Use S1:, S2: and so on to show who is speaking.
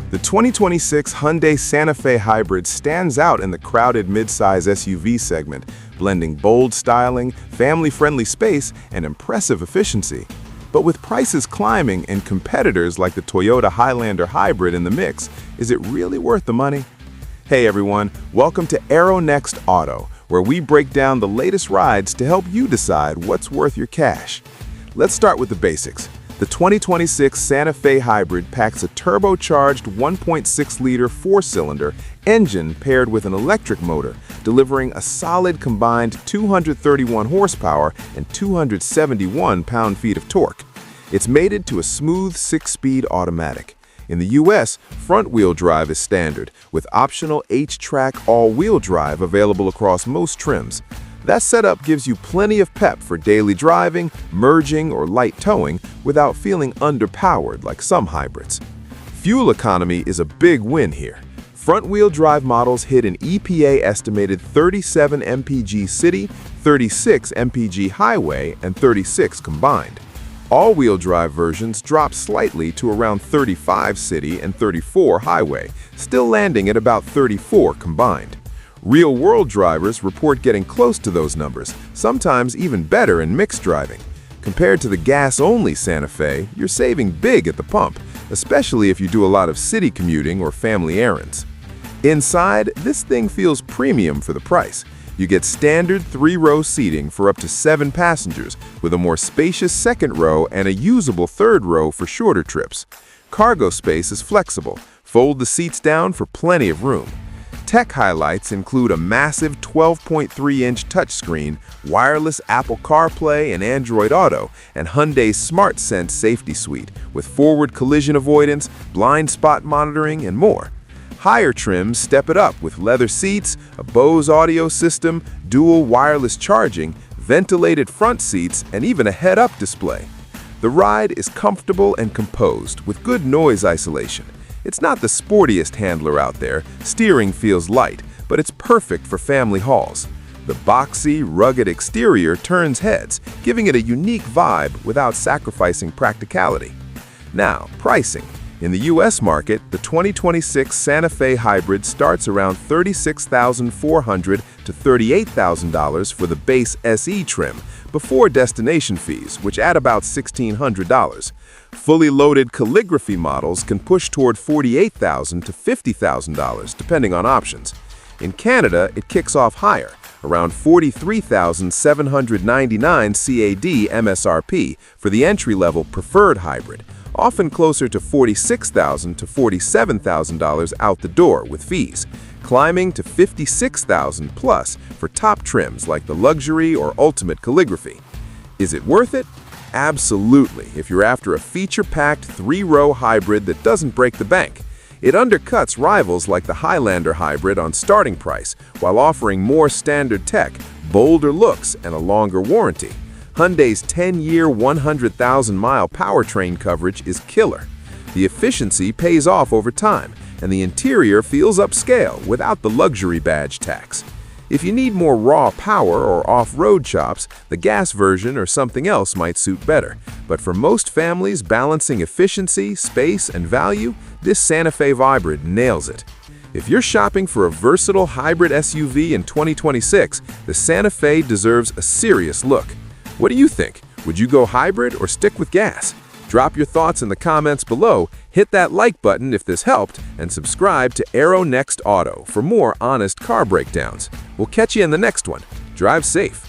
S1: The 2026 Hyundai Santa Fe Hybrid stands out in the crowded midsize SUV segment, blending bold styling, family-friendly space, and impressive efficiency. But with prices climbing and competitors like the Toyota Highlander Hybrid in the mix, is it really worth the money? Hey everyone, welcome to AeroNext Auto, where we break down the latest rides to help you decide what's worth your cash. Let's start with the basics. The 2026 Santa Fe Hybrid packs a turbocharged 1.6-liter four-cylinder engine paired with an electric motor, delivering a solid combined 231 horsepower and 271 pound-feet of torque. It's mated to a smooth 6-speed automatic. In the US, front-wheel drive is standard, with optional H-Track all-wheel drive available across most trims. That setup gives you plenty of pep for daily driving, merging, or light towing without feeling underpowered like some hybrids. Fuel economy is a big win here. Front-wheel drive models hit an EPA-estimated 37 mpg city, 36 mpg highway, and 36 combined. All-wheel drive versions drop slightly to around 35 city and 34 highway, still landing at about 34 combined. Real-world drivers report getting close to those numbers, sometimes even better in mixed driving. Compared to the gas-only Santa Fe, you're saving big at the pump, especially if you do a lot of city commuting or family errands. Inside, this thing feels premium for the price. You get standard 3-row seating for up to 7 passengers, with a more spacious second row and a usable third row for shorter trips. Cargo space is flexible. Fold the seats down for plenty of room. Tech highlights include a massive 12.3-inch touchscreen, wireless Apple CarPlay and Android Auto, and Hyundai's SmartSense safety suite, with forward collision avoidance, blind spot monitoring, and more. Higher trims step it up with leather seats, a Bose audio system, dual wireless charging, ventilated front seats, and even a head-up display. The ride is comfortable and composed, with good noise isolation. It's not the sportiest handler out there, steering feels light, but it's perfect for family hauls. The boxy, rugged exterior turns heads, giving it a unique vibe without sacrificing practicality. Now, pricing. In the US market, the 2026 Santa Fe Hybrid starts around $36,400 to $38,000 for the base SE trim, before destination fees, which add about $1,600. Fully loaded calligraphy models can push toward $48,000 to $50,000, depending on options. In Canada, it kicks off higher, around $43,799 CAD MSRP for the entry-level preferred hybrid, often closer to $46,000 to $47,000 out the door with fees, climbing to $56,000 plus for top trims like the luxury or ultimate calligraphy. Is it worth it? Absolutely, if you're after a feature-packed 3-row hybrid that doesn't break the bank. It undercuts rivals like the Highlander Hybrid on starting price, while offering more standard tech, bolder looks, and a longer warranty. Hyundai's 10-year, 100,000-mile powertrain coverage is killer. The efficiency pays off over time, and the interior feels upscale without the luxury badge tax. If you need more raw power or off-road chops, the gas version or something else might suit better. But for most families balancing efficiency, space, and value, this Santa Fe Hybrid nails it. If you're shopping for a versatile hybrid SUV in 2026, the Santa Fe deserves a serious look. What do you think? Would you go hybrid or stick with gas? Drop your thoughts in the comments below, hit that like button if this helped, and subscribe to AeroNext Auto for more honest car breakdowns. We'll catch you in the next one. Drive safe.